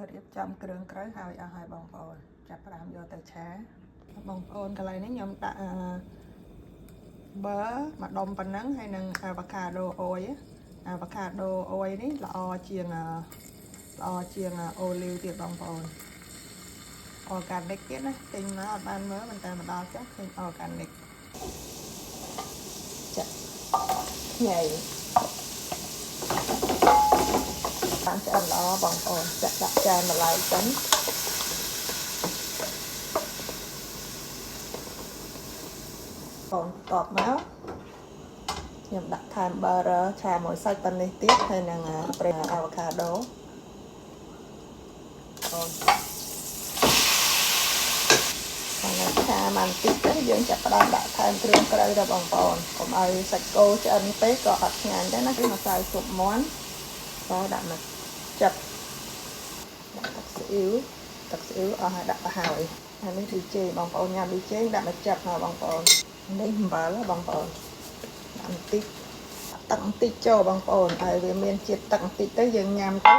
រៀបចំគ្រឿងក្រៅហើយអស់ហើយបងប្អូនចាប់ផ្ដើមយកទៅឆាបងប្អូនកន្លែងនេះខ្ញុំដាក់ប៊ឺមួយដុំប៉ុណ្ណឹងហើយនឹងអាវ៉ាកាដូអុយអាវ៉ាកាដូអុយនេះល្អជាងអូលីវទៀតបងប្អូនOrganic ទៀតណាទិញមកអត់បានមើលមិនតែមកដល់ចុះឃើញ Organic ចាក់ញ៉ៃបានឆ្អិនល្អបងប្អូនចាក់ដាក់ចានម្ល៉េះសិនបងតបមកខ្ញុំដាក់ថែមប៊ឺឆាមួយសាច់ប៉ុណ្នេះទៀតហើយនឹងប្រេងអាវ៉ាកាដូបងឆាបានតិចទៅយើងចាប់ផ្ដើមដាក់ថែមគ្រឿងក្រៅទៅបងប្អូនកុំឲ្យសាច់គោឆ្អិនពេកក៏អត់ឆ្ងាញ់ដែរណាគឺម្សៅស៊ុបមាន់ក៏ដាក់មកចាប់ដាក់ទឹកស៊ីអ៊ីវអស់ហើយដាក់ទៅហើយហើយនេះឌីជេបងប្អូនញ៉ាំឌីជេដាក់មកចាប់មកបងប្អូននេះអំបិលបងប្អូនដាក់បន្តិចទឹកបន្តិចចូលបងប្អូនហើយវាមានជាតិទឹកបន្តិចទៅយើងញ៉ាំទៅ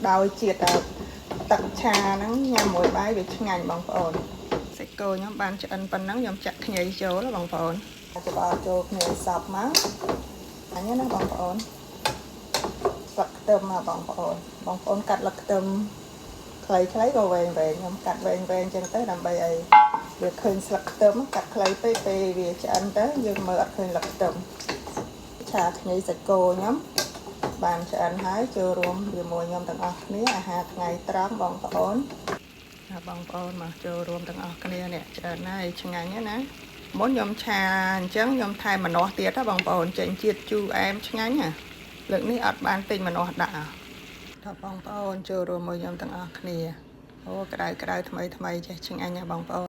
ដោយជាតិទឹកឆាហ្នឹងញ៉ាំមួយបាយវាឆ្ងាញ់បងប្អូនសាច់គោខ្ញុំបានឆ្អិនប៉ុណ្ណឹងខ្ញុំចាក់ខ្ញីចូលបងប្អូនច្បល់ចូលគ្នាសពមកអញ្ចឹងណាបងប្អូនស្លឹកខ្ទឹមមកបងប្អូនកាត់ស្លឹកខ្ទឹមខ្លីៗក៏វែងខ្ញុំកាត់វែងចឹងទៅដើម្បីឲ្យវាឃើញស្លឹកខ្ទឹមកាត់ខ្លីពេកពេលវាឆ្អិនទៅយើងមើលអត់ឃើញស្លឹកខ្ទឹមឆាខ្ញីសាច់គោខ្ញុំបានឆ្អិនហើយចូលរួមជាមួយខ្ញុំទាំងអស់គ្នាអាហារថ្ងៃត្រង់បងប្អូនបងប្អូនមកចូលរួមទាំងអស់គ្នានេះឆ្អិនហើយឆ្ងាញ់ណាមុនខ្ញុំឆាអញ្ចឹងខ្ញុំថែមម្នាស់ទៀតហ៎បងប្អូនចេញជាតិជូរអែមឆ្ងាញ់ណាលើកនេះអត់បានទិញម្នាស់ដាក់ដល់បងប្អូនចូលរួមមួយខ្ញុំទាំងអស់គ្នាអូក្តៅថ្មីចេះឆ្ងាញ់ណាបងប្អូន